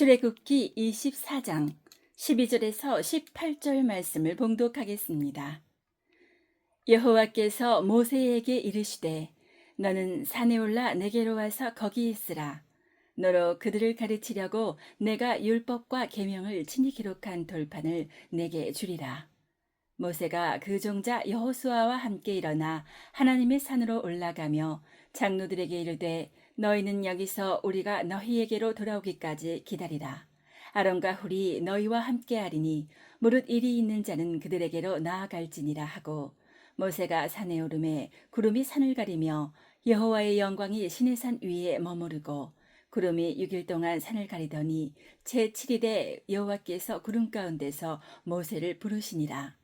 출애굽기 24장 12절에서 18절 말씀을 봉독하겠습니다. 여호와께서 모세에게 이르시되 너는 산에 올라 내게로 와서 거기 있으라. 너로 그들을 가르치려고 내가 율법과 계명을 친히 기록한 돌판을 내게 주리라. 모세가 그 종자 여호수아와 함께 일어나 하나님의 산으로 올라가며 장로들에게 이르되 너희는 여기서 우리가 너희에게로 돌아오기까지 기다리라. 아론과 훌이 너희와 함께하리니 무릇 일이 있는 자는 그들에게로 나아갈지니라 하고, 모세가 산에 오르매 구름이 산을 가리며 여호와의 영광이 시내산 위에 머무르고 구름이 6일 동안 산을 가리더니 제7일에 여호와께서 구름 가운데서 모세를 부르시니라.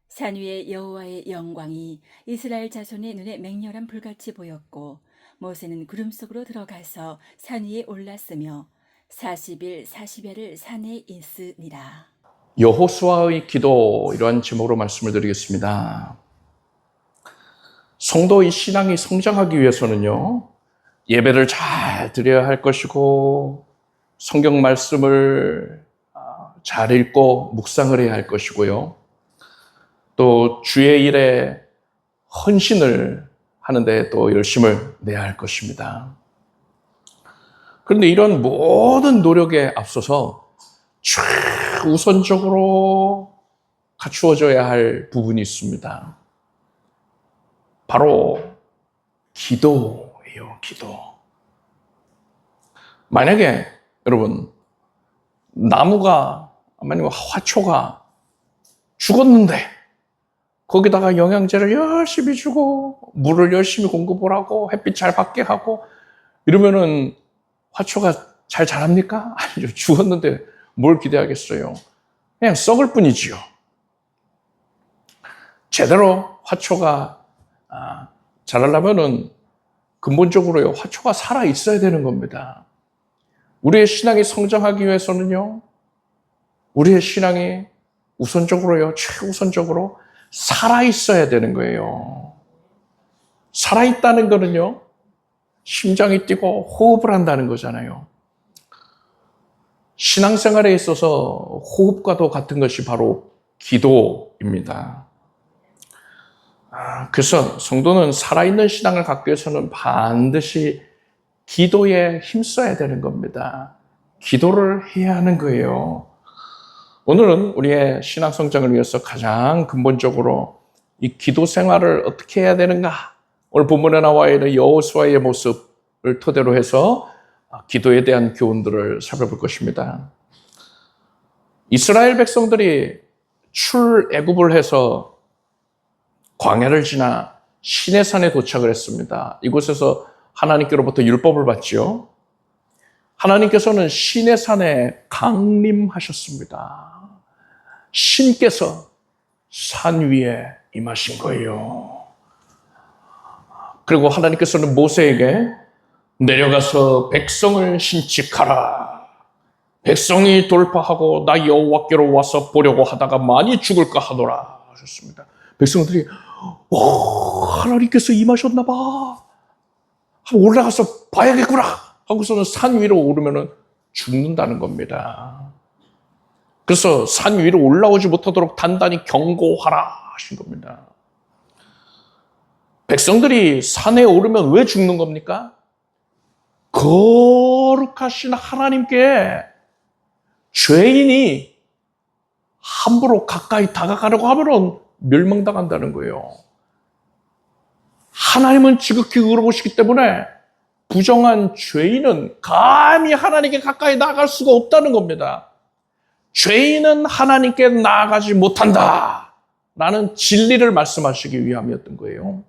산 위에 여호와의 영광이 이스라엘 자손의 눈에 맹렬한 불같이 보였고, 모세는 구름 속으로 들어가서 산 위에 올랐으며 40일 40야를 산에 있으니라. 여호수아의 기도, 이러한 제목으로 말씀을 드리겠습니다. 성도의 신앙이 성장하기 위해서는요, 예배를 잘 드려야 할 것이고 성경 말씀을 잘 읽고 묵상을 해야 할 것이고요, 또 주의 일에 헌신을 하는데 또 열심을 내야 할 것입니다. 그런데 이런 모든 노력에 앞서서 최우선적으로 갖추어져야 할 부분이 있습니다. 바로 기도예요, 기도. 만약에 여러분, 나무가 아니면 화초가 죽었는데 거기다가 영양제를 열심히 주고 물을 열심히 공급을 하고 햇빛 잘 받게 하고 이러면은 화초가 잘 자랍니까? 아니죠. 죽었는데 뭘 기대하겠어요. 그냥 썩을 뿐이지요. 제대로 화초가 자라려면은 근본적으로요, 화초가 살아 있어야 되는 겁니다. 우리의 신앙이 성장하기 위해서는요, 우리의 신앙이 우선적으로요, 최우선적으로 살아 있어야 되는 거예요. 살아 있다는 거는요, 심장이 뛰고 호흡을 한다는 거잖아요. 신앙생활에 있어서 호흡과도 같은 것이 바로 기도입니다. 그래서 성도는 살아있는 신앙을 갖기 위해서는 반드시 기도에 힘써야 되는 겁니다. 기도를 해야 하는 거예요. 오늘은 우리의 신앙 성장을 위해서 가장 근본적으로 이 기도 생활을 어떻게 해야 되는가, 오늘 본문에 나와 있는 여호수아의 모습을 토대로 해서 기도에 대한 교훈들을 살펴볼 것입니다. 이스라엘 백성들이 출애굽을 해서 광야를 지나 시내산에 도착을 했습니다. 이곳에서 하나님께로부터 율법을 받지요. 하나님께서는 시내산에 강림하셨습니다. 신께서 산 위에 임하신 거예요. 그리고 하나님께서는 모세에게 내려가서 백성을 신칙하라. 백성이 돌파하고 나 여호와께로 와서 보려고 하다가 많이 죽을까 하노라 하셨습니다. 백성들이 하나님께서 임하셨나 봐, 한번 올라가서 봐야겠구나 하고서는 산 위로 오르면 죽는다는 겁니다. 그래서 산 위로 올라오지 못하도록 단단히 경고하라 하신 겁니다. 백성들이 산에 오르면 왜 죽는 겁니까? 거룩하신 하나님께 죄인이 함부로 가까이 다가가려고 하면 멸망당한다는 거예요. 하나님은 지극히 의로우시기 때문에 부정한 죄인은 감히 하나님께 가까이 나아갈 수가 없다는 겁니다. 죄인은 하나님께 나아가지 못한다 라는 진리를 말씀하시기 위함이었던 거예요.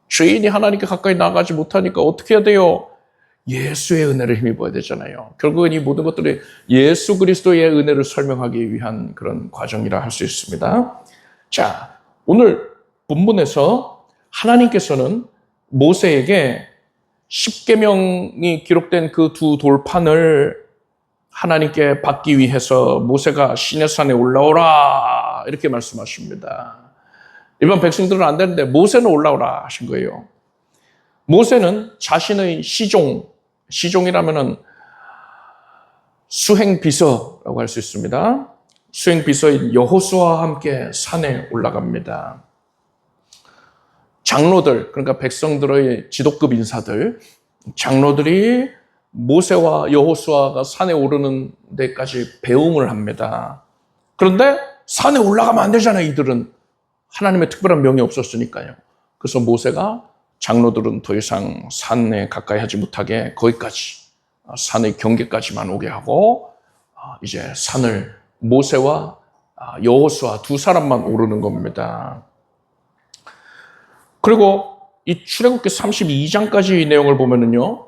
죄인이 하나님께 가까이 나아가지 못하니까 어떻게 해야 돼요? 예수의 은혜를 힘입어야 되잖아요. 결국은 이 모든 것들이 예수 그리스도의 은혜를 설명하기 위한 그런 과정이라 할 수 있습니다. 자, 오늘 본문에서 하나님께서는 모세에게 십계명이 기록된 그 두 돌판을 하나님께 받기 위해서 모세가 시내산에 올라오라 이렇게 말씀하십니다. 일반 백성들은 안 되는데 모세는 올라오라 하신 거예요. 모세는 자신의 시종이라면은 수행비서라고 할 수 있습니다. 수행비서인 여호수아와 함께 산에 올라갑니다. 장로들, 그러니까 백성들의 지도급 인사들, 장로들이 모세와 여호수아가 산에 오르는 데까지 배웅을 합니다. 그런데 산에 올라가면 안 되잖아요. 이들은 하나님의 특별한 명이 없었으니까요. 그래서 모세가 장로들은 더 이상 산에 가까이 하지 못하게 거기까지 산의 경계까지만 오게 하고 이제 산을 모세와 여호수아 두 사람만 오르는 겁니다. 그리고 이 출애굽기 32장까지 내용을 보면은요,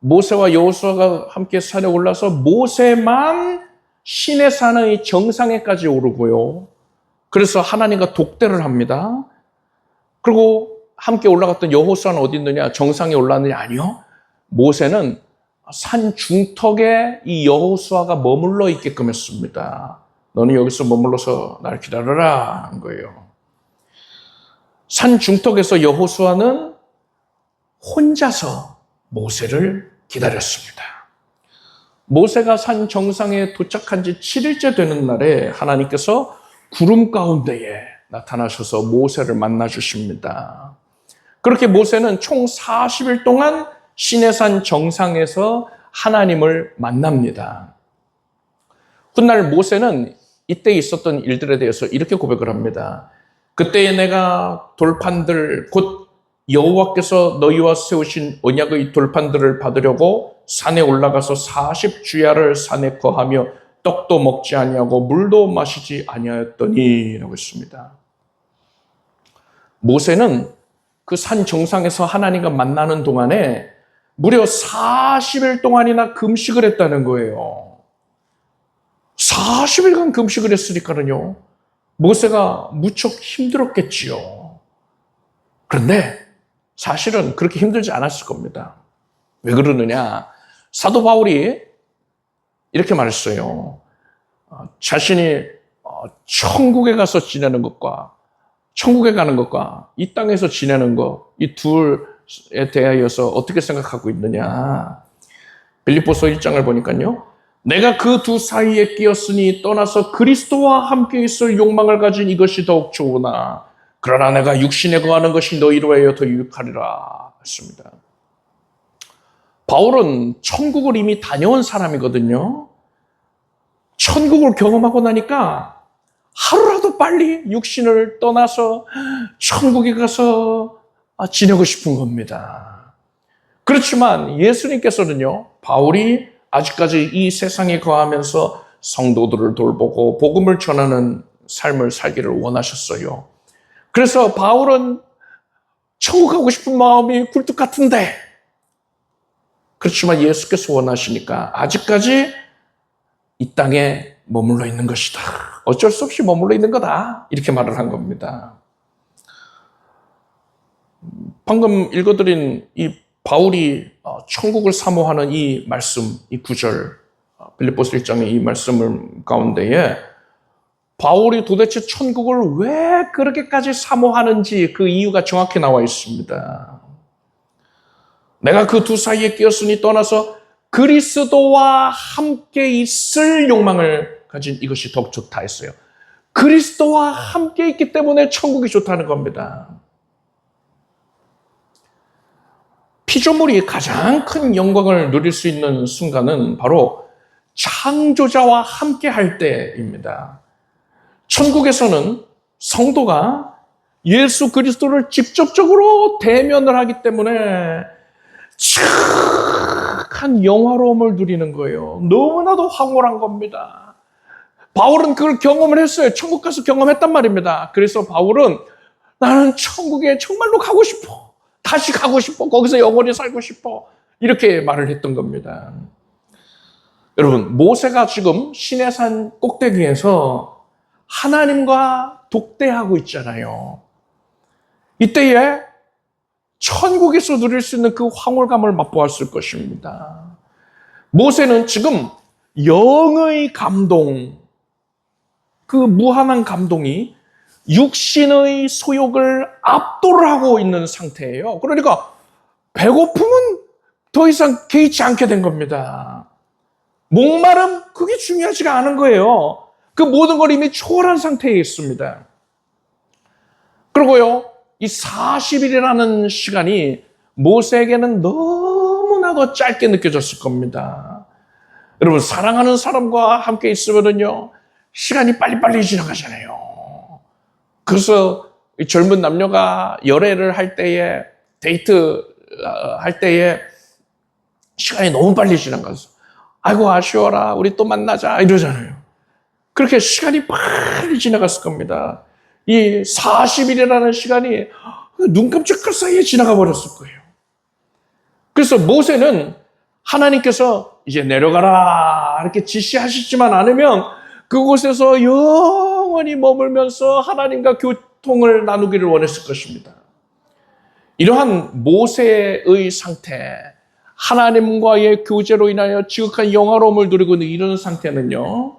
모세와 여호수아가 함께 산에 올라서 모세만 시내산의 정상에까지 오르고요. 그래서 하나님과 독대를 합니다. 그리고 함께 올라갔던 여호수아는 어디 있느냐? 정상에 올랐느냐? 아니요. 모세는 산 중턱에 이 여호수아가 머물러 있게끔 했습니다. 너는 여기서 머물러서 나를 기다려라 한 거예요. 산 중턱에서 여호수아는 혼자서 모세를 기다렸습니다. 모세가 산 정상에 도착한 지 7일째 되는 날에 하나님께서 구름 가운데에 나타나셔서 모세를 만나 주십니다. 그렇게 모세는 총 40일 동안 시내산 정상에서 하나님을 만납니다. 훗날 모세는 이때 있었던 일들에 대해서 이렇게 고백을 합니다. 그때에 내가 돌판들 곧 여호와께서 너희와 세우신 언약의 돌판들을 받으려고 산에 올라가서 40주야를 산에 거하며 떡도 먹지 아니하고 물도 마시지 아니하였더니 라고 했습니다. 모세는 그 산 정상에서 하나님과 만나는 동안에 무려 40일 동안이나 금식을 했다는 거예요. 40일간 금식을 했으니까는요, 모세가 무척 힘들었겠지요. 그런데 사실은 그렇게 힘들지 않았을 겁니다. 왜 그러느냐? 사도 바울이 이렇게 말했어요. 자신이 천국에 가서 지내는 것과 천국에 가는 것과 이 땅에서 지내는 것, 이 둘에 대하여서 어떻게 생각하고 있느냐? 빌립보서 1장을 보니까요, 내가 그 두 사이에 끼었으니 떠나서 그리스도와 함께 있을 욕망을 가진 이것이 더욱 좋으나 그러나 내가 육신에 거하는 것이 너희로 하여 더 유익하리라 했습니다. 바울은 천국을 이미 다녀온 사람이거든요. 천국을 경험하고 나니까 하루라도 빨리 육신을 떠나서 천국에 가서 지내고 싶은 겁니다. 그렇지만 예수님께서는요, 바울이 아직까지 이 세상에 거하면서 성도들을 돌보고 복음을 전하는 삶을 살기를 원하셨어요. 그래서 바울은 천국 가고 싶은 마음이 굴뚝 같은데, 그렇지만 예수께서 원하시니까 아직까지 이 땅에 머물러 있는 것이다. 어쩔 수 없이 머물러 있는 거다. 이렇게 말을 한 겁니다. 방금 읽어드린 이 바울이 천국을 사모하는 이 말씀, 이 구절, 빌립보서 1장의 이 말씀을 가운데에 바울이 도대체 천국을 왜 그렇게까지 사모하는지 그 이유가 정확히 나와 있습니다. 내가 그 두 사이에 끼었으니 떠나서 그리스도와 함께 있을 욕망을 가진 이것이 더욱 좋다 했어요. 그리스도와 함께 있기 때문에 천국이 좋다는 겁니다. 피조물이 가장 큰 영광을 누릴 수 있는 순간은 바로 창조자와 함께 할 때입니다. 천국에서는 성도가 예수 그리스도를 직접적으로 대면을 하기 때문에 착한 영화로움을 누리는 거예요. 너무나도 황홀한 겁니다. 바울은 그걸 경험을 했어요. 천국 가서 경험했단 말입니다. 그래서 바울은 나는 천국에 정말로 가고 싶어. 다시 가고 싶어. 거기서 영원히 살고 싶어. 이렇게 말을 했던 겁니다. 여러분, 모세가 지금 시내산 꼭대기에서 하나님과 독대하고 있잖아요. 이때에 천국에서 누릴 수 있는 그 황홀감을 맛보았을 것입니다. 모세는 지금 영의 감동, 그 무한한 감동이 육신의 소욕을 압도를 하고 있는 상태예요. 그러니까 배고픔은 더 이상 개의치 않게 된 겁니다. 목마름, 그게 중요하지가 않은 거예요. 그 모든 걸 이미 초월한 상태에 있습니다. 그리고요, 이 40일이라는 시간이 모세에게는 너무나도 짧게 느껴졌을 겁니다. 여러분, 사랑하는 사람과 함께 있으면요, 시간이 빨리빨리 지나가잖아요. 그래서 젊은 남녀가 열애를 할 때에, 데이트 할 때에 시간이 너무 빨리 지나가서, 아이고, 아쉬워라, 우리 또 만나자, 이러잖아요. 그렇게 시간이 빨리 지나갔을 겁니다. 이 40일이라는 시간이 눈 깜짝할 사이에 지나가 버렸을 거예요. 그래서 모세는 하나님께서 이제 내려가라 이렇게 지시하시지만 않으면 그곳에서 영원히 머물면서 하나님과 교통을 나누기를 원했을 것입니다. 이러한 모세의 상태, 하나님과의 교제로 인하여 지극한 영화로움을 누리고 있는 이런 상태는요,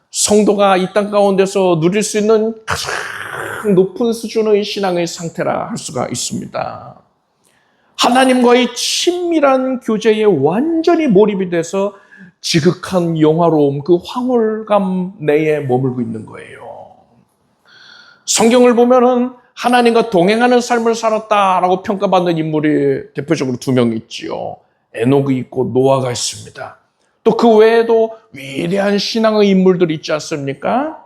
성도가 이 땅 가운데서 누릴 수 있는 가장 높은 수준의 신앙의 상태라 할 수가 있습니다. 하나님과의 친밀한 교제에 완전히 몰입이 돼서 지극한 영화로움, 그 황홀감 내에 머물고 있는 거예요. 성경을 보면은 하나님과 동행하는 삶을 살았다라고 평가받는 인물이 대표적으로 2명 있지요. 에녹이 있고 노아가 있습니다. 또 그 외에도 위대한 신앙의 인물들이 있지 않습니까?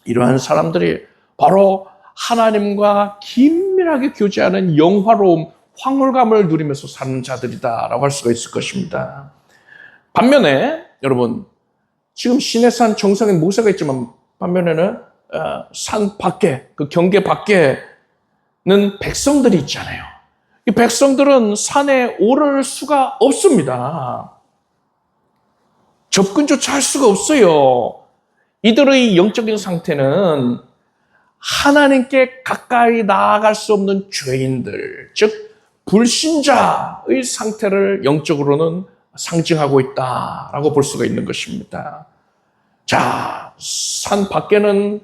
이러한 사람들이 바로 하나님과 긴밀하게 교제하는 영화로움, 황홀감을 누리면서 사는 자들이다라고 할 수가 있을 것입니다. 반면에 여러분, 지금 시내산 정상에 모세가 있지만 반면에는 산 밖에, 그 경계 밖에는 백성들이 있잖아요. 이 백성들은 산에 오를 수가 없습니다. 접근조차 할 수가 없어요. 이들의 영적인 상태는 하나님께 가까이 나아갈 수 없는 죄인들, 즉 불신자의 상태를 영적으로는 상징하고 있다라고 볼 수가 있는 것입니다. 자, 산 밖에는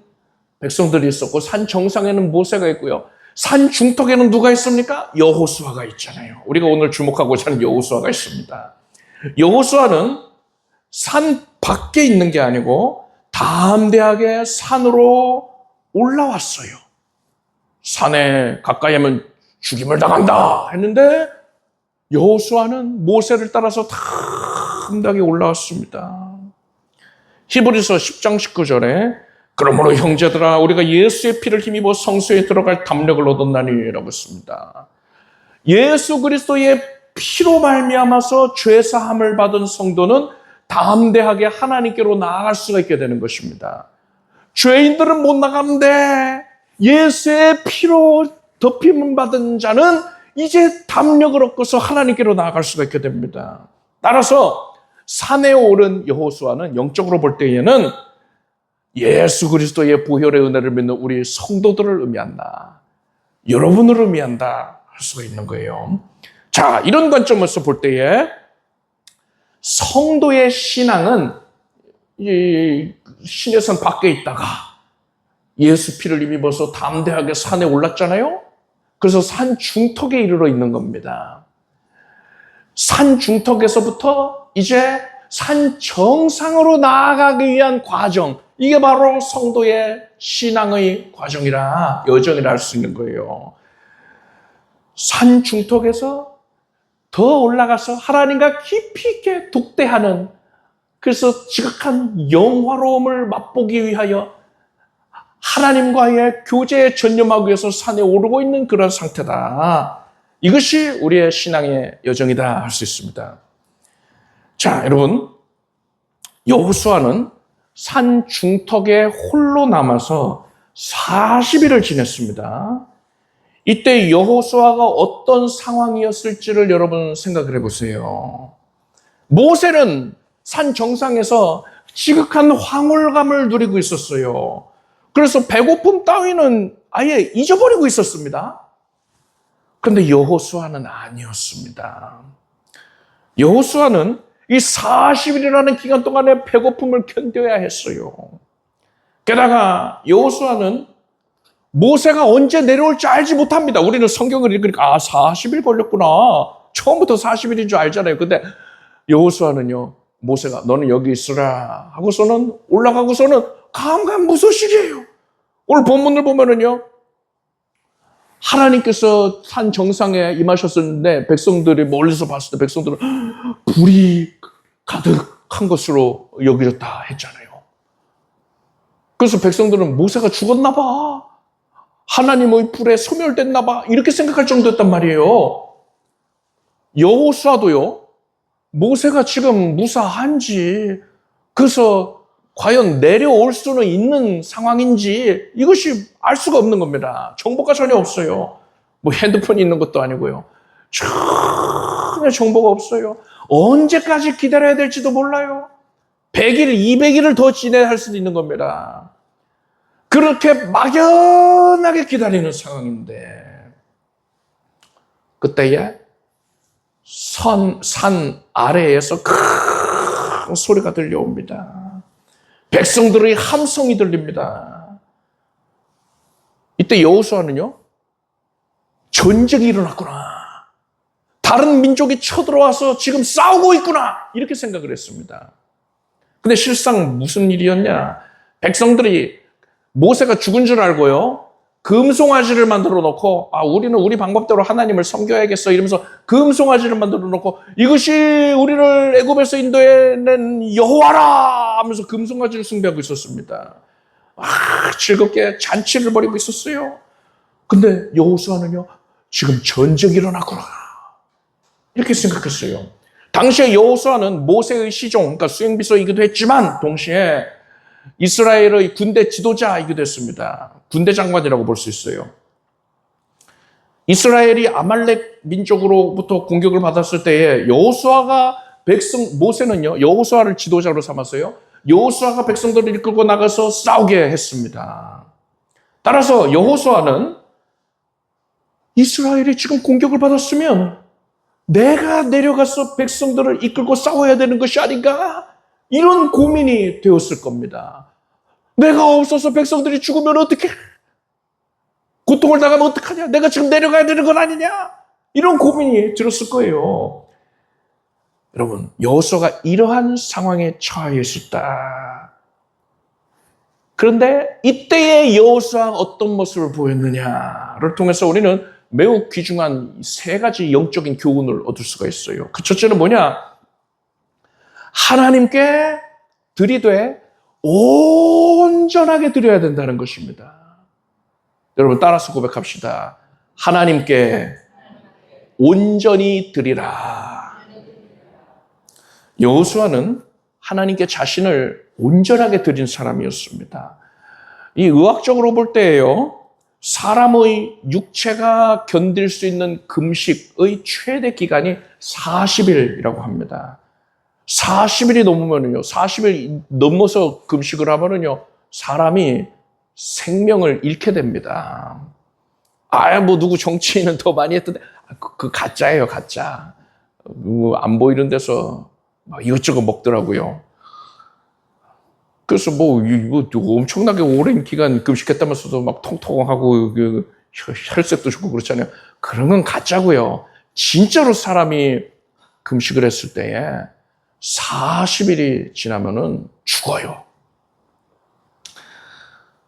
백성들이 있었고 산 정상에는 모세가 있고요. 산 중턱에는 누가 있습니까? 여호수아가 있잖아요. 우리가 오늘 주목하고자 하는 여호수아가 있습니다. 여호수아는 산 밖에 있는 게 아니고 담대하게 산으로 올라왔어요. 산에 가까이 하면 죽임을 당한다 했는데 여호수아는 모세를 따라서 담대하게 올라왔습니다. 히브리서 10장 19절에 그러므로 형제들아 우리가 예수의 피를 힘입어 성소에 들어갈 담력을 얻었나니 라고 했습니다. 예수 그리스도의 피로 말미암아서 죄사함을 받은 성도는 담대하게 하나님께로 나아갈 수가 있게 되는 것입니다. 죄인들은 못 나가는데 예수의 피로 덮임을 받은 자는 이제 담력을 얻고서 하나님께로 나아갈 수가 있게 됩니다. 따라서 산에 오른 여호수아는 영적으로 볼 때에는 예수 그리스도의 보혈의 은혜를 믿는 우리 성도들을 의미한다. 여러분을 의미한다 할 수가 있는 거예요. 자, 이런 관점에서 볼 때에 성도의 신앙은 이 신의 산 밖에 있다가 예수 피를 힘입어서 담대하게 산에 올랐잖아요. 그래서 산 중턱에 이르러 있는 겁니다. 산 중턱에서부터 이제 산 정상으로 나아가기 위한 과정, 이게 바로 성도의 신앙의 과정이라, 여정이라 할 수 있는 거예요. 산 중턱에서 더 올라가서 하나님과 깊이 있게 독대하는, 그래서 지극한 영화로움을 맛보기 위하여 하나님과의 교제에 전념하기 위해서 산에 오르고 있는 그런 상태다. 이것이 우리의 신앙의 여정이다 할 수 있습니다. 자, 여러분, 여호수아는 산 중턱에 홀로 남아서 40일을 지냈습니다. 이때 여호수아가 어떤 상황이었을지를 여러분 생각을 해보세요. 모세는 산 정상에서 지극한 황홀감을 누리고 있었어요. 그래서 배고픔 따위는 아예 잊어버리고 있었습니다. 그런데 여호수아는 아니었습니다. 여호수아는 이 40일이라는 기간 동안에 배고픔을 견뎌야 했어요. 게다가 여호수아는 모세가 언제 내려올지 알지 못합니다. 우리는 성경을 읽으니까 40일 걸렸구나. 처음부터 40일인 줄 알잖아요. 근데 여호수아는요, 모세가 너는 여기 있으라 하고서는 올라가고서는 감감무소식이에요. 오늘 본문을 보면은요, 하나님께서 산 정상에 임하셨었는데 백성들이 멀리서 봤을 때 백성들은 불이 가득한 것으로 여겨졌다 했잖아요. 그래서 백성들은 모세가 죽었나 봐, 하나님의 불에 소멸됐나 봐, 이렇게 생각할 정도였단 말이에요. 여호수아도요, 모세가 지금 무사한지, 그래서 과연 내려올 수는 있는 상황인지 이것이 알 수가 없는 겁니다. 정보가 전혀 없어요. 뭐 핸드폰이 있는 것도 아니고요. 전혀 정보가 없어요. 언제까지 기다려야 될지도 몰라요. 100일, 200일을 더 지내야 할 수도 있는 겁니다. 그렇게 막연하게 기다리는 상황인데, 그때에 산 아래에서 큰 소리가 들려옵니다. 백성들의 함성이 들립니다. 이때 여호수아는요, 전쟁이 일어났구나, 다른 민족이 쳐들어와서 지금 싸우고 있구나, 이렇게 생각을 했습니다. 근데 실상 무슨 일이었냐? 백성들이 모세가 죽은 줄 알고요, 금송아지를 만들어 놓고, 우리는 우리 방법대로 하나님을 섬겨야겠어 이러면서 금송아지를 만들어 놓고, 이것이 우리를 애굽에서 인도해낸 여호와라 하면서 금송아지를 숭배하고 있었습니다. 즐겁게 잔치를 벌이고 있었어요. 근데 여호수아는요, 지금 전쟁이 일어나구나, 이렇게 생각했어요. 당시에 여호수아는 모세의 시종, 그러니까 수행비서이기도 했지만 동시에 이스라엘의 군대 지도자이기도 했습니다. 군대 장관이라고 볼 수 있어요. 이스라엘이 아말렉 민족으로부터 공격을 받았을 때에 모세는요, 여호수아를 지도자로 삼았어요. 여호수아가 백성들을 이끌고 나가서 싸우게 했습니다. 따라서 여호수아는 이스라엘이 지금 공격을 받았으면 내가 내려가서 백성들을 이끌고 싸워야 되는 것이 아닌가? 이런 고민이 되었을 겁니다. 내가 없어서 백성들이 죽으면 어떡해? 고통을 당하면 어떡하냐? 내가 지금 내려가야 되는 건 아니냐? 이런 고민이 들었을 거예요. 여러분, 여호수아가 이러한 상황에 처해 있었다. 그런데 이때의 여호수아가 어떤 모습을 보였느냐를 통해서 우리는 매우 귀중한 세 가지 영적인 교훈을 얻을 수가 있어요. 그 첫째는 뭐냐? 하나님께 드리되 온전하게 드려야 된다는 것입니다. 여러분, 따라서 고백합시다. 하나님께 온전히 드리라. 여호수아는 하나님께 자신을 온전하게 드린 사람이었습니다. 이 의학적으로 볼 때예요, 사람의 육체가 견딜 수 있는 금식의 최대 기간이 40일이라고 합니다. 40일이 넘으면요, 40일 넘어서 금식을 하면은요, 사람이 생명을 잃게 됩니다. 누구 정치인은 더 많이 했던데, 그 가짜예요, 가짜. 안 보이는 데서 이것저것 먹더라고요. 그래서 이거 엄청나게 오랜 기간 금식했다면서도 막 통통하고, 혈색도 좋고 그렇잖아요. 그런 건 가짜고요. 진짜로 사람이 금식을 했을 때에 40일이 지나면은 죽어요.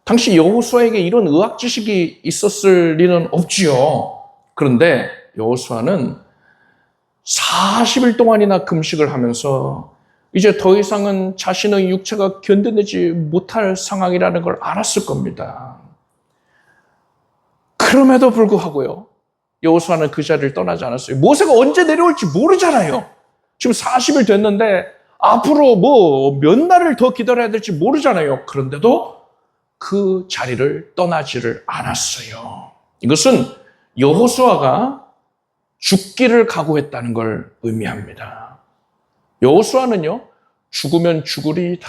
당시 여호수아에게 이런 의학 지식이 있었을 리는 없지요. 그런데 여호수아는 40일 동안이나 금식을 하면서 이제 더 이상은 자신의 육체가 견뎌내지 못할 상황이라는 걸 알았을 겁니다. 그럼에도 불구하고요, 여호수아는 그 자리를 떠나지 않았어요. 모세가 언제 내려올지 모르잖아요. 지금 40일 됐는데 앞으로 몇 날을 더 기다려야 될지 모르잖아요. 그런데도 그 자리를 떠나지를 않았어요. 이것은 여호수아가 죽기를 각오했다는 걸 의미합니다. 여호수아는요, 죽으면 죽으리이다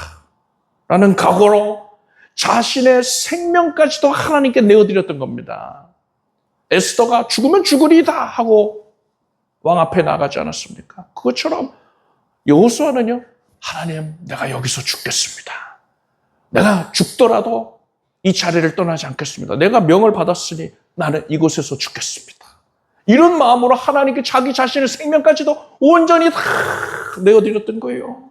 라는 각오로 자신의 생명까지도 하나님께 내어드렸던 겁니다. 에스더가 죽으면 죽으리이다 하고 왕 앞에 나가지 않았습니까? 그것처럼 여호수아는요, 하나님, 내가 여기서 죽겠습니다. 내가 죽더라도 이 자리를 떠나지 않겠습니다. 내가 명을 받았으니 나는 이곳에서 죽겠습니다. 이런 마음으로 하나님께 자기 자신의 생명까지도 온전히 다 내어드렸던 거예요.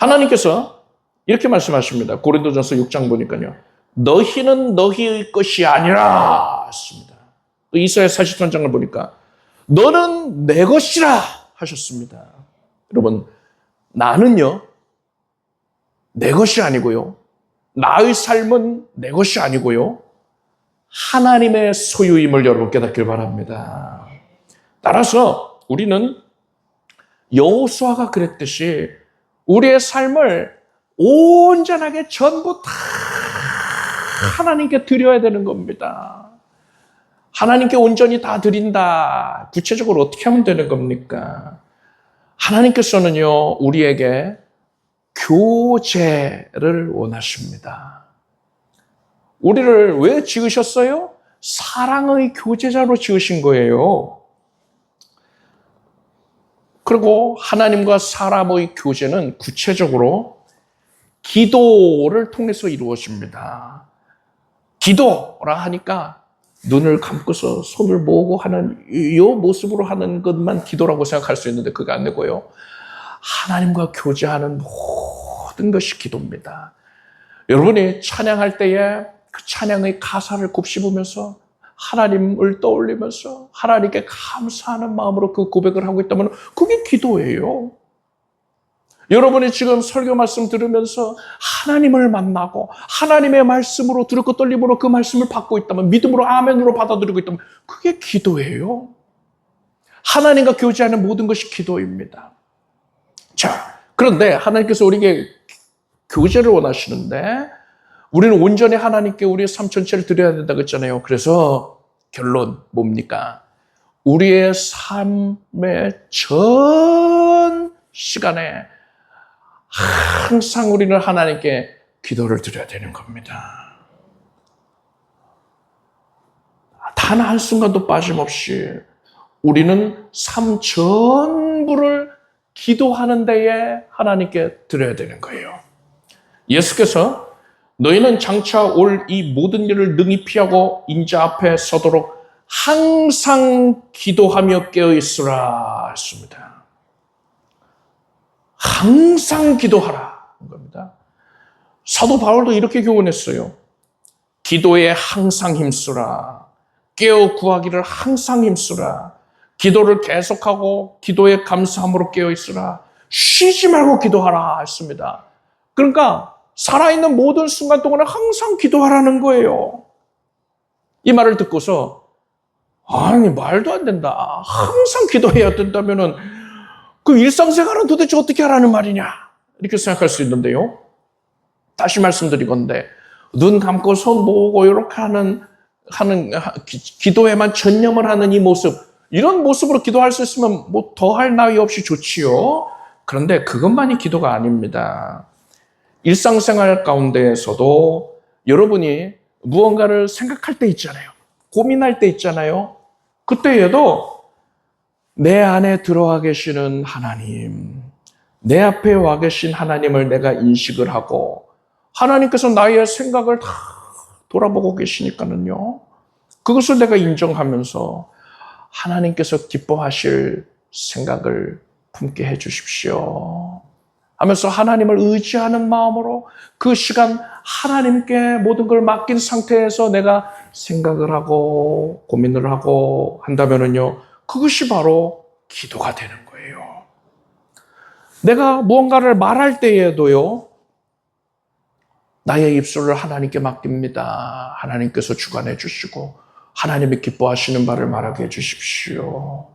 하나님께서 이렇게 말씀하십니다. 고린도전서 6장 보니까요. 너희는 너희의 것이 아니라 했습니다. 또 이사야 43장을 보니까 너는 내 것이라 하셨습니다. 여러분, 나는요, 내 것이 아니고요. 나의 삶은 내 것이 아니고요. 하나님의 소유임을 여러분 깨닫길 바랍니다. 따라서 우리는 여호수아가 그랬듯이 우리의 삶을 온전하게 전부 다 하나님께 드려야 되는 겁니다. 하나님께 온전히 다 드린다. 구체적으로 어떻게 하면 되는 겁니까? 하나님께서는요, 우리에게 교제를 원하십니다. 우리를 왜 지으셨어요? 사랑의 교제자로 지으신 거예요. 그리고 하나님과 사람의 교제는 구체적으로 기도를 통해서 이루어집니다. 기도라 하니까 눈을 감고서 손을 모으고 하는 이 모습으로 하는 것만 기도라고 생각할 수 있는데 그게 안 되고요. 하나님과 교제하는 모든 것이 기도입니다. 여러분이 찬양할 때에 그 찬양의 가사를 곱씹으면서 하나님을 떠올리면서 하나님께 감사하는 마음으로 그 고백을 하고 있다면 그게 기도예요. 여러분이 지금 설교 말씀 들으면서 하나님을 만나고 하나님의 말씀으로 두렵고 떨림으로 그 말씀을 받고 있다면 믿음으로 아멘으로 받아들이고 있다면 그게 기도예요. 하나님과 교제하는 모든 것이 기도입니다. 자, 그런데 하나님께서 우리에게 교제를 원하시는데 우리는 온전히 하나님께 우리의 삶 전체를 드려야 된다고 했잖아요. 그래서 결론 뭡니까? 우리의 삶의 전 시간에 항상 우리는 하나님께 기도를 드려야 되는 겁니다. 단 한순간도 빠짐없이 우리는 삶 전부를 기도하는 데에 하나님께 드려야 되는 거예요. 예수께서 너희는 장차 올 이 모든 일을 능히 피하고 인자 앞에 서도록 항상 기도하며 깨어있으라 했습니다. 항상 기도하라 한 겁니다. 사도 바울도 이렇게 교훈했어요. 기도에 항상 힘쓰라. 깨어 구하기를 항상 힘쓰라. 기도를 계속하고 기도에 감사함으로 깨어있으라. 쉬지 말고 기도하라 했습니다. 그러니까 살아있는 모든 순간 동안에 항상 기도하라는 거예요. 이 말을 듣고서 아니 말도 안 된다. 항상 기도해야 된다면은 그 일상생활은 도대체 어떻게 하라는 말이냐 이렇게 생각할 수 있는데요. 다시 말씀드리건대 눈 감고 손 모으고 이렇게 하는 기도에만 전념을 하는 이 모습, 이런 모습으로 기도할 수 있으면 뭐 더할 나위 없이 좋지요. 그런데 그것만이 기도가 아닙니다. 일상생활 가운데에서도 여러분이 무언가를 생각할 때 있잖아요. 고민할 때 있잖아요. 그때에도 내 안에 들어와 계시는 하나님, 내 앞에 와 계신 하나님을 내가 인식을 하고 하나님께서 나의 생각을 다 돌아보고 계시니까는요. 그것을 내가 인정하면서 하나님께서 기뻐하실 생각을 품게 해 주십시오 하면서 하나님을 의지하는 마음으로 그 시간 하나님께 모든 걸 맡긴 상태에서 내가 생각을 하고 고민을 하고 한다면은요, 그것이 바로 기도가 되는 거예요. 내가 무언가를 말할 때에도요, 나의 입술을 하나님께 맡깁니다. 하나님께서 주관해 주시고 하나님이 기뻐하시는 바를 말하게 해 주십시오.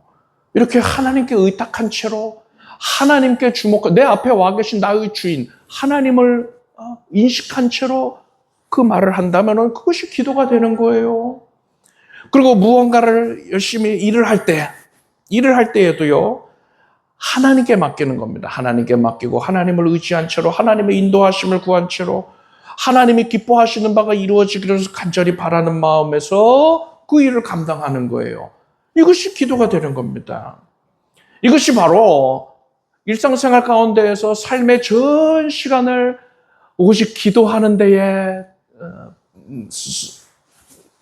이렇게 하나님께 의탁한 채로 하나님께 내 앞에 와 계신 나의 주인 하나님을 인식한 채로 그 말을 한다면 그것이 기도가 되는 거예요. 그리고 무언가를 열심히 일을 할 때에도요, 하나님께 맡기는 겁니다. 하나님께 맡기고 하나님을 의지한 채로 하나님의 인도하심을 구한 채로 하나님이 기뻐하시는 바가 이루어지기를 간절히 바라는 마음에서 그 일을 감당하는 거예요. 이것이 기도가 되는 겁니다. 이것이 바로 일상생활 가운데에서 삶의 전 시간을 오직 기도하는 데에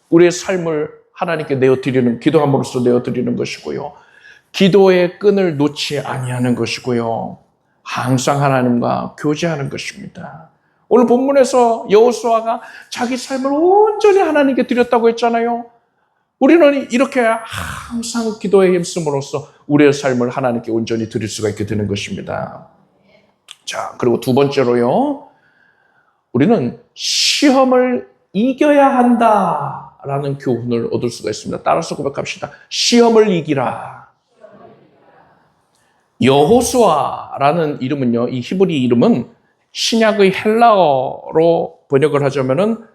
우리의 삶을 하나님께 내어드리는, 기도함으로써 내어드리는 것이고요. 기도의 끈을 놓지 아니하는 것이고요. 항상 하나님과 교제하는 것입니다. 오늘 본문에서 여호수아가 자기 삶을 온전히 하나님께 드렸다고 했잖아요. 우리는 이렇게 항상 기도에 힘쓰므로써 우리의 삶을 하나님께 온전히 드릴 수가 있게 되는 것입니다. 자, 그리고 두 번째로요. 우리는 시험을 이겨야 한다라는 교훈을 얻을 수가 있습니다. 따라서 고백합시다. 시험을 이기라. 여호수아라는 이름은요, 이 히브리 이름은 신약의 헬라어로 번역을 하자면은,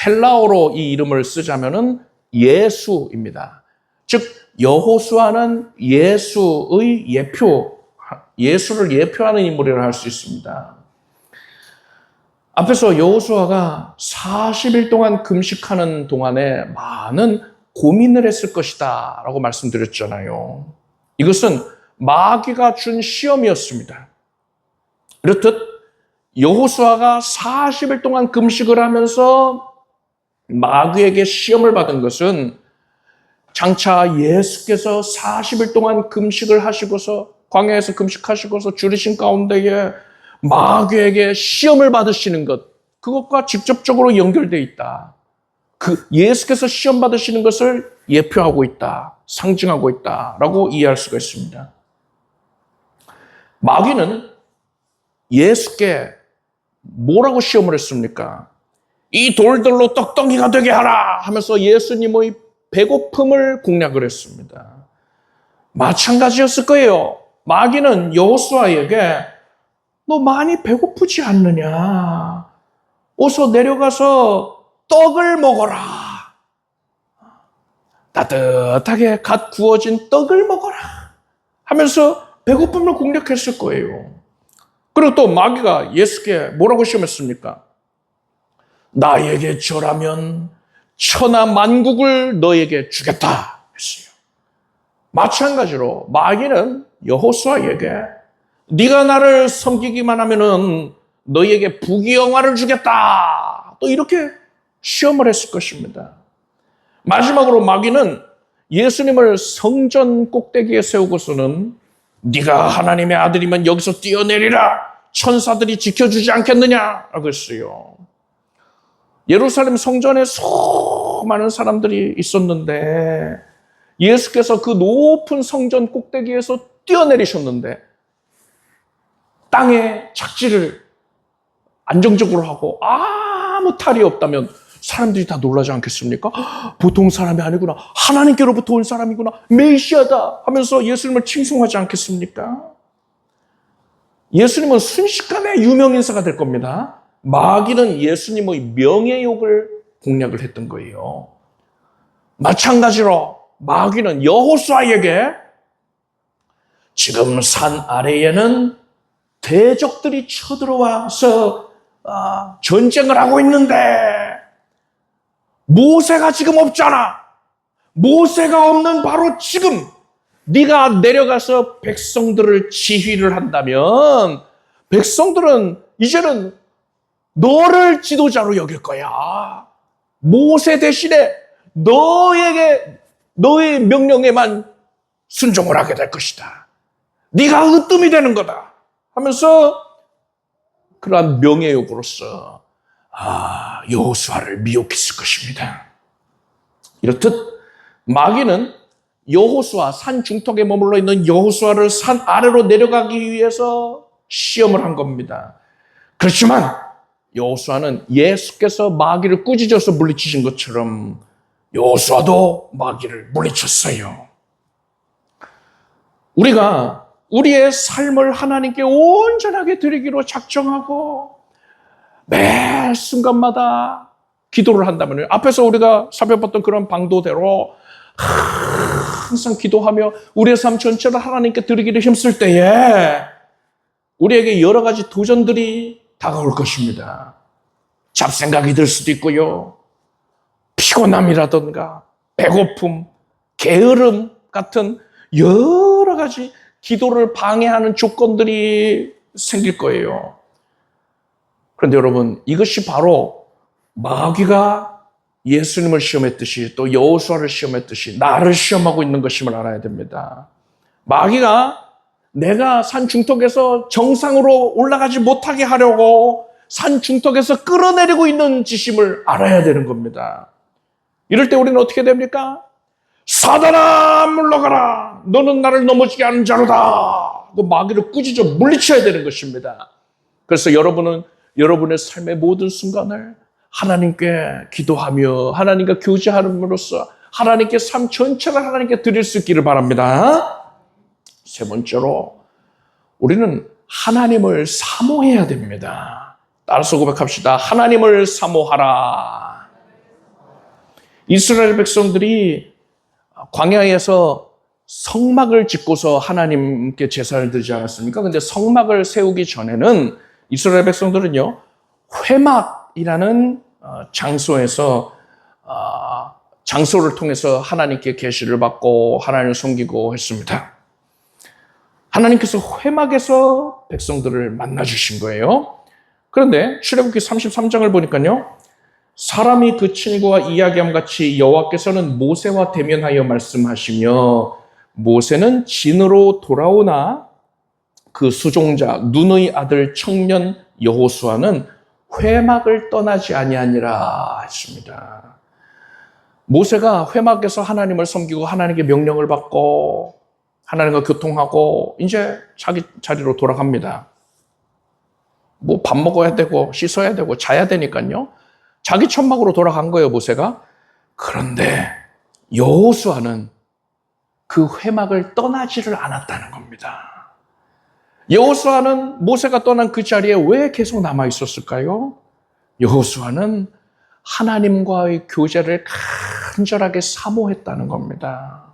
헬라어로 이 이름을 쓰자면은 예수입니다. 즉, 여호수아는 예수의 예수를 예표하는 인물이라 할 수 있습니다. 앞에서 여호수아가 40일 동안 금식하는 동안에 많은 고민을 했을 것이다 라고 말씀드렸잖아요. 이것은 마귀가 준 시험이었습니다. 이렇듯 여호수아가 40일 동안 금식을 하면서 마귀에게 시험을 받은 것은 장차 예수께서 40일 동안 금식을 하시고서 광야에서 금식하시고서 줄이신 가운데에 마귀에게 시험을 받으시는 것, 그것과 직접적으로 연결되어 있다. 그 예수께서 시험 받으시는 것을 예표하고 있다, 상징하고 있다라고 이해할 수가 있습니다. 마귀는 예수께 뭐라고 시험을 했습니까? 이 돌들로 떡덩이가 되게 하라 하면서 예수님의 배고픔을 공략을 했습니다. 마찬가지였을 거예요. 마귀는 여호수아에게 너 많이 배고프지 않느냐? 어서 내려가서 떡을 먹어라. 따뜻하게 갓 구워진 떡을 먹어라 하면서 배고픔을 공략했을 거예요. 그리고 또 마귀가 예수께 뭐라고 시험했습니까? 나에게 절하면 천하 만국을 너에게 주겠다 했어요. 마찬가지로 마귀는 여호수아에게 네가 나를 섬기기만 하면은 너에게 부귀영화를 주겠다, 또 이렇게 시험을 했을 것입니다. 마지막으로 마귀는 예수님을 성전 꼭대기에 세우고서는 네가 하나님의 아들이면 여기서 뛰어내리라, 천사들이 지켜주지 않겠느냐라고 했어요. 예루살렘 성전에 수많은 사람들이 있었는데 예수께서 그 높은 성전 꼭대기에서 뛰어내리셨는데 땅에 착지를 안정적으로 하고 아무 탈이 없다면 사람들이 다 놀라지 않겠습니까? 보통 사람이 아니구나, 하나님께로부터 온 사람이구나, 메시아다 하면서 예수님을 칭송하지 않겠습니까? 예수님은 순식간에 유명인사가 될 겁니다. 마귀는 예수님의 명예욕을 공략을 했던 거예요. 마찬가지로 마귀는 여호수아에게 지금 산 아래에는 대적들이 쳐들어와서 전쟁을 하고 있는데 모세가 지금 없잖아. 모세가 없는 바로 지금 네가 내려가서 백성들을 지휘를 한다면 백성들은 이제는 너를 지도자로 여길 거야. 모세 대신에 너의 명령에만 순종을 하게 될 것이다. 네가 으뜸이 되는 거다 하면서 그러한 명예욕으로서 여호수아를 미혹했을 것입니다. 이렇듯 마귀는 여호수아, 산 중턱에 머물러 있는 여호수아를 산 아래로 내려가기 위해서 시험을 한 겁니다. 그렇지만 여호수아는 예수께서 마귀를 꾸짖어서 물리치신 것처럼 여호수아도 마귀를 물리쳤어요. 우리가 우리의 삶을 하나님께 온전하게 드리기로 작정하고 매 순간마다 기도를 한다면, 앞에서 우리가 살펴봤던 그런 방도대로 항상 기도하며 우리의 삶 전체를 하나님께 드리기를 힘쓸 때에 우리에게 여러 가지 도전들이 다가올 것입니다. 잡생각이 들 수도 있고요, 피곤함이라든가 배고픔, 게으름 같은 여러 가지 기도를 방해하는 조건들이 생길 거예요. 그런데 여러분, 이것이 바로 마귀가 예수님을 시험했듯이 또 여호수아를 시험했듯이 나를 시험하고 있는 것임을 알아야 됩니다. 마귀가 내가 산 중턱에서 정상으로 올라가지 못하게 하려고 산 중턱에서 끌어내리고 있는 지심을 알아야 되는 겁니다. 이럴 때 우리는 어떻게 됩니까? 사단아 물러가라. 너는 나를 넘어지게 하는 자로다. 그 마귀를 꾸짖어 물리쳐야 되는 것입니다. 그래서 여러분은 여러분의 삶의 모든 순간을 하나님께 기도하며 하나님과 교제함으로써 하나님께 삶 전체를 하나님께 드릴 수 있기를 바랍니다. 세 번째로 우리는 하나님을 사모해야 됩니다. 따라서 고백합시다. 하나님을 사모하라. 이스라엘 백성들이 광야에서 성막을 짓고서 하나님께 제사를 드리지 않았습니까? 근데 성막을 세우기 전에는 이스라엘 백성들은요, 회막이라는 장소에서 장소를 통해서 하나님께 계시를 받고 하나님을 섬기고 했습니다. 하나님께서 회막에서 백성들을 만나 주신 거예요. 그런데 출애굽기 33장을 보니까요, 사람이 그 친구와 이야기함 같이 여호와께서는 모세와 대면하여 말씀하시며 모세는 진으로 돌아오나 그 수종자 눈의 아들 청년 여호수아는 회막을 떠나지 아니하니라 했습니다. 모세가 회막에서 하나님을 섬기고 하나님께 명령을 받고 하나님과 교통하고 이제 자기 자리로 돌아갑니다. 뭐 밥 먹어야 되고 씻어야 되고 자야 되니까요. 자기 천막으로 돌아간 거예요, 모세가. 그런데 여호수아는 그 회막을 떠나지를 않았다는 겁니다. 여호수아는 모세가 떠난 그 자리에 왜 계속 남아 있었을까요? 여호수아는 하나님과의 교제를 간절하게 사모했다는 겁니다.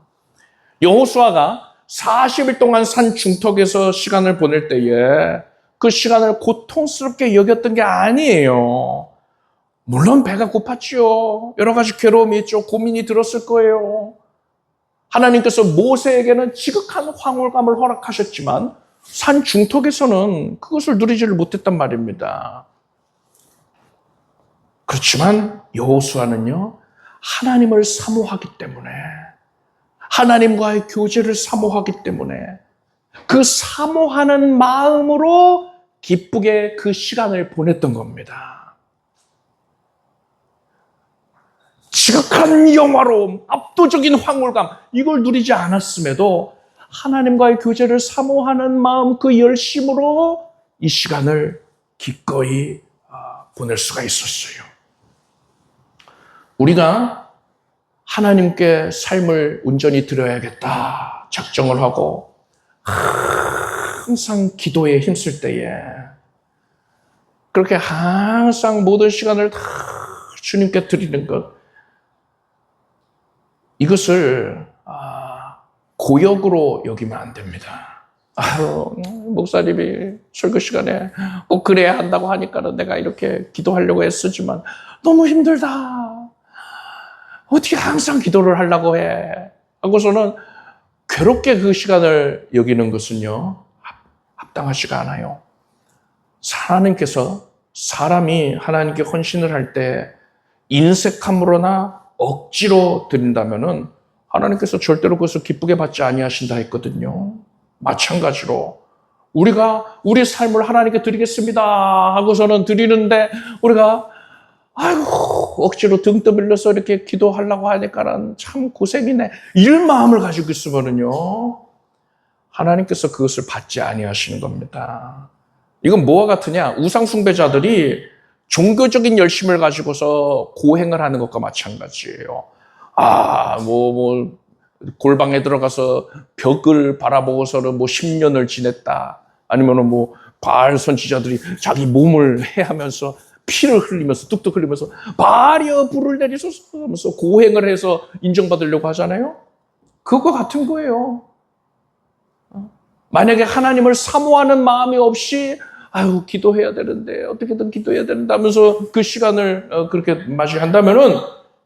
여호수아가 40일 동안 산 중턱에서 시간을 보낼 때에 그 시간을 고통스럽게 여겼던 게 아니에요. 물론 배가 고팠죠. 여러 가지 괴로움이 있죠. 고민이 들었을 거예요. 하나님께서 모세에게는 지극한 황홀감을 허락하셨지만 산 중턱에서는 그것을 누리지를 못했단 말입니다. 그렇지만 여호수아는요, 하나님을 사모하기 때문에 하나님과의 교제를 사모하기 때문에 그 사모하는 마음으로 기쁘게 그 시간을 보냈던 겁니다. 지극한 영화로움, 압도적인 황홀감, 이걸 누리지 않았음에도 하나님과의 교제를 사모하는 마음, 그 열심으로 이 시간을 기꺼이 보낼 수가 있었어요. 우리가 하나님께 삶을 온전히 드려야겠다 작정을 하고 항상 기도에 힘쓸 때에 그렇게 항상 모든 시간을 다 주님께 드리는 것, 이것을 고역으로 여기면 안 됩니다. 목사님이 설교 시간에 꼭 그래야 한다고 하니까 내가 이렇게 기도하려고 애쓰지만 너무 힘들다. 어떻게 항상 기도를 하려고 해. 하고서는 괴롭게 그 시간을 여기는 것은요, 합당하지가 않아요. 하나님께서 사람이 하나님께 헌신을 할 때 인색함으로나 억지로 드린다면은 하나님께서 절대로 그것을 기쁘게 받지 아니하신다 했거든요. 마찬가지로 우리가 우리 삶을 하나님께 드리겠습니다 하고서는 드리는데 우리가 억지로 등 떠밀려서 이렇게 기도하려고 하니까는 참 고생이네, 이런 마음을 가지고 있으면은요, 하나님께서 그것을 받지 아니하시는 겁니다. 이건 뭐와 같으냐? 우상 숭배자들이 종교적인 열심을 가지고서 고행을 하는 것과 마찬가지예요. 골방에 들어가서 벽을 바라보고서는 10년을 지냈다. 아니면은 바알 선지자들이 자기 몸을 해하면서 피를 흘리면서 뚝뚝 흘리면서 바알이여 불을 내리소서 하면서 고행을 해서 인정받으려고 하잖아요. 그거 같은 거예요. 만약에 하나님을 사모하는 마음이 없이 기도해야 되는데 어떻게든 기도해야 된다면서 그 시간을 그렇게 맞이한다면은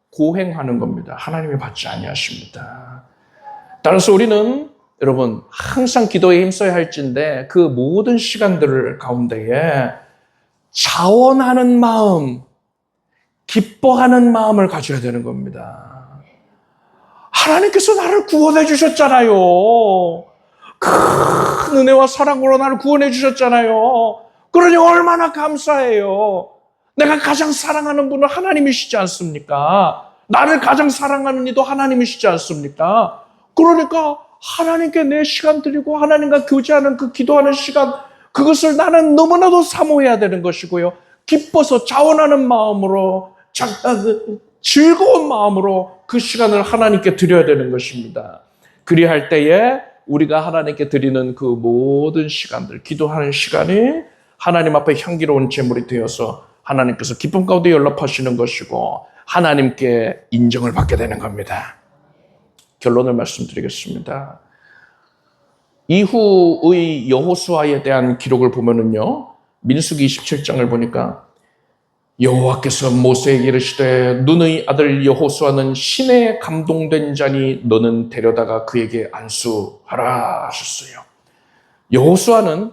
고행하는 겁니다. 하나님이 받지 아니하십니다. 따라서 우리는 여러분 항상 기도에 힘써야 할진데 그 모든 시간들 가운데에 자원하는 마음, 기뻐하는 마음을 가져야 되는 겁니다. 하나님께서 나를 구원해 주셨잖아요. 큰 은혜와 사랑으로 나를 구원해 주셨잖아요. 그러니 얼마나 감사해요. 내가 가장 사랑하는 분은 하나님이시지 않습니까? 나를 가장 사랑하는 이도 하나님이시지 않습니까? 그러니까 하나님께 내 시간 드리고 하나님과 교제하는 그 기도하는 시간, 그것을 나는 너무나도 사모해야 되는 것이고요. 기뻐서 자원하는 마음으로, 즐거운 마음으로 그 시간을 하나님께 드려야 되는 것입니다. 그리할 때에 우리가 하나님께 드리는 그 모든 시간들, 기도하는 시간이 하나님 앞에 향기로운 제물이 되어서 하나님께서 기쁨 가운데 연락하시는 것이고 하나님께 인정을 받게 되는 겁니다. 결론을 말씀드리겠습니다. 이후의 여호수아에 대한 기록을 보면은요, 민수기 27장을 보니까 여호와께서 모세에게 이르시되 눈의 아들 여호수아는 신에 감동된 자니 너는 데려다가 그에게 안수하라 하셨어요. 여호수아는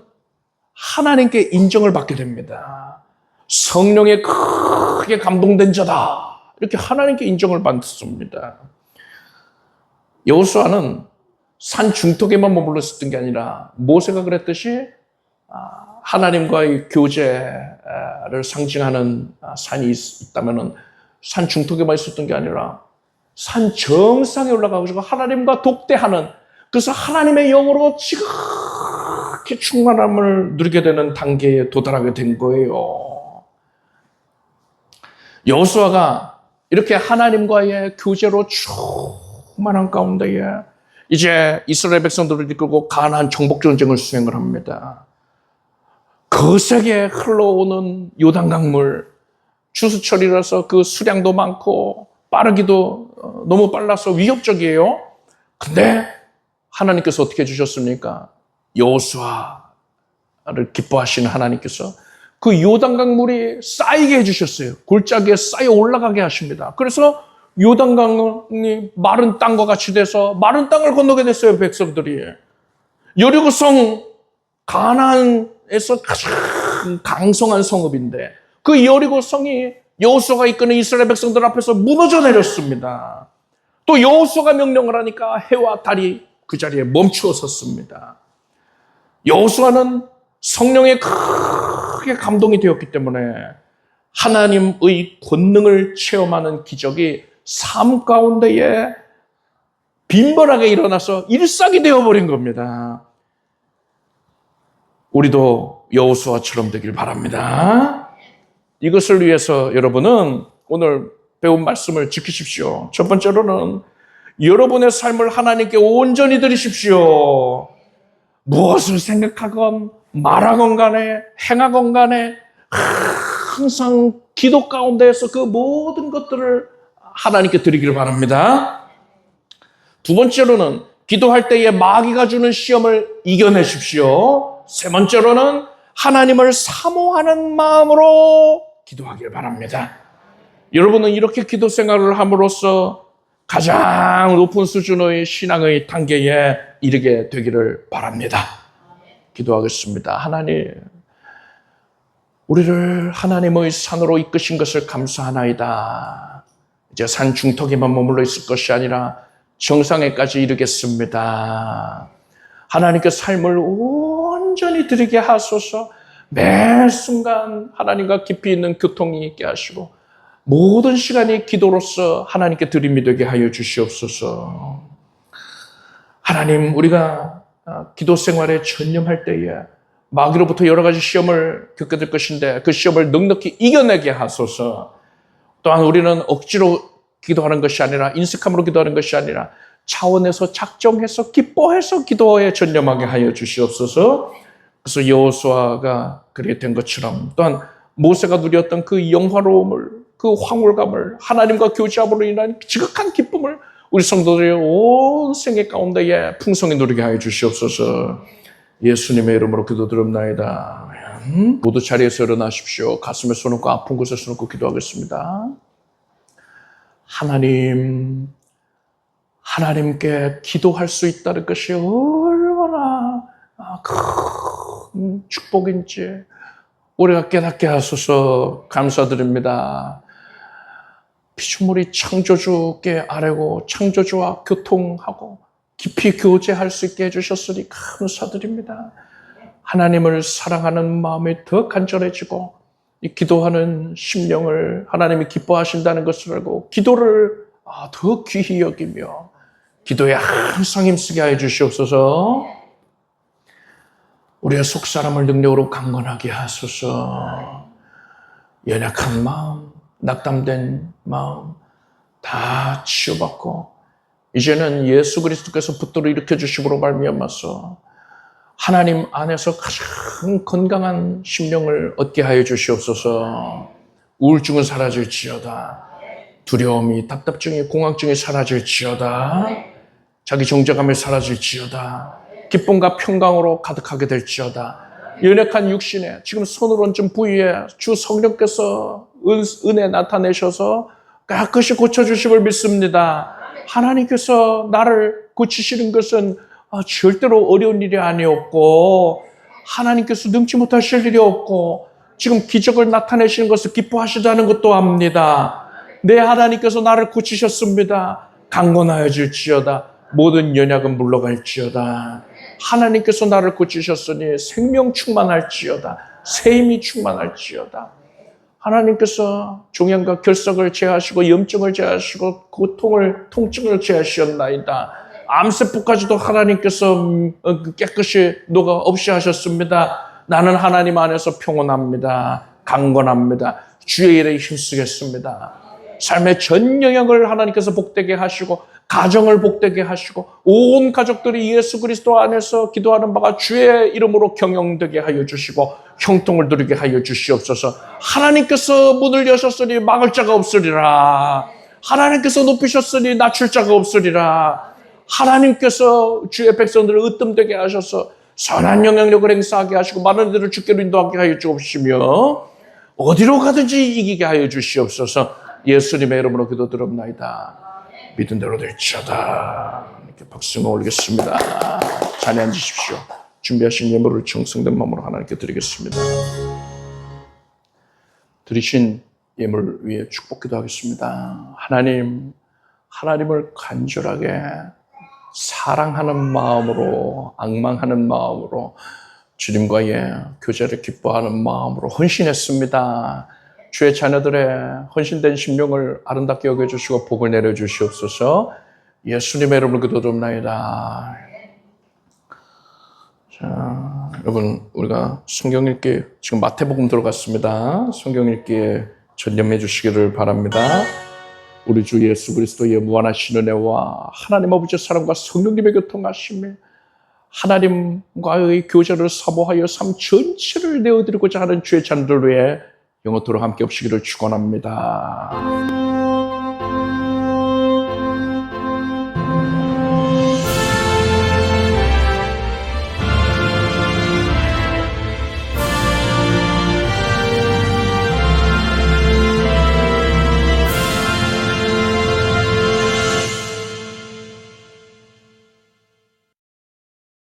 하나님께 인정을 받게 됩니다. 성령에 크게 감동된 자다. 이렇게 하나님께 인정을 받습니다. 여호수아는 산 중턱에만 머물러 있었던 게 아니라 모세가 그랬듯이 하나님과의 교제를 상징하는 산이 있다면 산 중턱에만 있었던 게 아니라 산 정상에 올라가서 하나님과 독대하는, 그래서 하나님의 영으로 지극히 충만함을 누리게 되는 단계에 도달하게 된 거예요. 여호수아가 이렇게 하나님과의 교제로 충만한 가운데에 이제 이스라엘 백성들을 이끌고 가나안 정복 전쟁을 수행을 합니다. 거세게 흘러오는 요단강물, 추수철이라서 그 수량도 많고 빠르기도 너무 빨라서 위협적이에요. 근데 하나님께서 어떻게 해주셨습니까? 여호수아를 기뻐하시는 하나님께서 그 요단강물이 쌓이게 해주셨어요. 골짜기에 쌓여 올라가게 하십니다. 그래서 요단강이 마른 땅과 같이 돼서 마른 땅을 건너게 됐어요, 백성들이. 여리고성, 가나안에서 가장 강성한 성읍인데 그 여리고성이 여호수아가 이끄는 이스라엘 백성들 앞에서 무너져 내렸습니다. 또 여호수아가 명령을 하니까 해와 달이 그 자리에 멈추어 섰습니다. 여호수아는 성령에 크게 감동이 되었기 때문에 하나님의 권능을 체험하는 기적이 삶 가운데에 빈번하게 일어나서 일상이 되어버린 겁니다. 우리도 여호수아처럼 되길 바랍니다. 이것을 위해서 여러분은 오늘 배운 말씀을 지키십시오. 첫 번째로는 여러분의 삶을 하나님께 온전히 드리십시오. 무엇을 생각하건 말하건 간에 행하건 간에 항상 기도 가운데에서 그 모든 것들을 하나님께 드리기를 바랍니다. 두 번째로는 기도할 때에 마귀가 주는 시험을 이겨내십시오. 세 번째로는 하나님을 사모하는 마음으로 기도하길 바랍니다. 여러분은 이렇게 기도 생활을 함으로써 가장 높은 수준의 신앙의 단계에 이르게 되기를 바랍니다. 기도하겠습니다. 하나님, 우리를 하나님의 산으로 이끄신 것을 감사하나이다. 이제 산 중턱에만 머물러 있을 것이 아니라 정상에까지 이르겠습니다. 하나님께 삶을 온전히 드리게 하소서. 매 순간 하나님과 깊이 있는 교통이 있게 하시고 모든 시간이 기도로서 하나님께 드림이 되게 하여 주시옵소서. 하나님, 우리가 기도 생활에 전념할 때에 마귀로부터 여러 가지 시험을 겪게 될 것인데 그 시험을 넉넉히 이겨내게 하소서. 또한 우리는 억지로 기도하는 것이 아니라 인색함으로 기도하는 것이 아니라 차원에서 작정해서 기뻐해서 기도에 전념하게 하여 주시옵소서. 그래서 여호수아가 그렇게 된 것처럼 또한 모세가 누렸던 그 영화로움을, 그 황홀감을, 하나님과 교제함으로 인한 지극한 기쁨을 우리 성도들의 온 생애 가운데에 풍성히 누리게 하여 주시옵소서. 예수님의 이름으로 기도드립나이다. 모두 자리에서 일어나십시오. 가슴에 손 얹고 아픈 곳에 손 얹고 기도하겠습니다. 하나님께 기도할 수 있다는 것이 얼마나 큰 축복인지 우리가 깨닫게 하소서. 감사드립니다. 피조물이 창조주께 아뢰고 창조주와 교통하고 깊이 교제할 수 있게 해주셨으니 감사드립니다. 하나님을 사랑하는 마음이 더 간절해지고 이 기도하는 심령을 하나님이 기뻐하신다는 것을 알고 기도를 더 귀히 여기며 기도에 항상 힘쓰게 하여 주시옵소서. 우리의 속사람을 능력으로 강건하게 하소서. 연약한 마음, 낙담된 마음 다 치유받고 이제는 예수 그리스도께서 붙들어 일으켜 주심으로 말미암아서 하나님 안에서 가장 건강한 심령을 얻게 하여 주시옵소서. 우울증은 사라질지어다. 두려움이, 답답증이, 공황증이 사라질지어다. 자기 정죄감이 사라질지어다. 기쁨과 평강으로 가득하게 될지어다. 연약한 육신에 지금 손을 얹은 부위에 주 성령께서 은혜 나타내셔서 깨끗이 고쳐주심을 믿습니다. 하나님께서 나를 고치시는 것은 절대로 어려운 일이 아니었고 하나님께서 능치 못하실 일이 없고 지금 기적을 나타내시는 것을 기뻐하시다는 것도 압니다. 내 하나님께서 나를 고치셨습니다. 강건하여질지어다. 모든 연약은 물러갈지어다. 하나님께서 나를 고치셨으니 생명 충만할지어다. 새 힘이 충만할지어다. 하나님께서 종양과 결석을 제하시고 염증을 제하시고 고통을, 통증을 제하셨나이다. 암세포까지도 하나님께서 깨끗이 녹아 없이 하셨습니다. 나는 하나님 안에서 평온합니다. 강건합니다. 주의 일에 힘쓰겠습니다. 삶의 전 영역을 하나님께서 복되게 하시고 가정을 복되게 하시고 온 가족들이 예수 그리스도 안에서 기도하는 바가 주의 이름으로 경영되게 하여 주시고 형통을 누리게 하여 주시옵소서. 하나님께서 문을 여셨으니 막을 자가 없으리라. 하나님께서 높이셨으니 낮출 자가 없으리라. 하나님께서 주의 백성들을 으뜸되게 하셔서 선한 영향력을 행사하게 하시고 많은 이들을 주께로 인도하게 하여 주옵시며 어디로 가든지 이기게 하여 주시옵소서. 예수님의 이름으로 기도드립나이다. 믿은 대로 될지어다. 이렇게 박수를 올리겠습니다. 자리에 앉으십시오. 준비하신 예물을 정성된 마음으로 하나님께 드리겠습니다. 드리신 예물 위에 축복 기도하겠습니다. 하나님을 간절하게 사랑하는 마음으로, 앙망하는 마음으로, 주님과의 교제를 기뻐하는 마음으로 헌신했습니다. 주의 자녀들의 헌신된 심령을 아름답게 여겨주시고 복을 내려주시옵소서. 예수님의 이름으로 기도드립나이다. 자, 여러분 우리가 성경 읽기 지금 마태복음 들어갔습니다. 성경 읽기에 전념해 주시기를 바랍니다. 우리 주 예수 그리스도의 무한하신 은혜와 하나님 아버지의 사랑과 성령님의 교통하심을 하나님과의 교제를 사모하여 삶 전체를 내어드리고자 하는 주의 자녀들 위해 영원토록 함께 없시기를 축원합니다.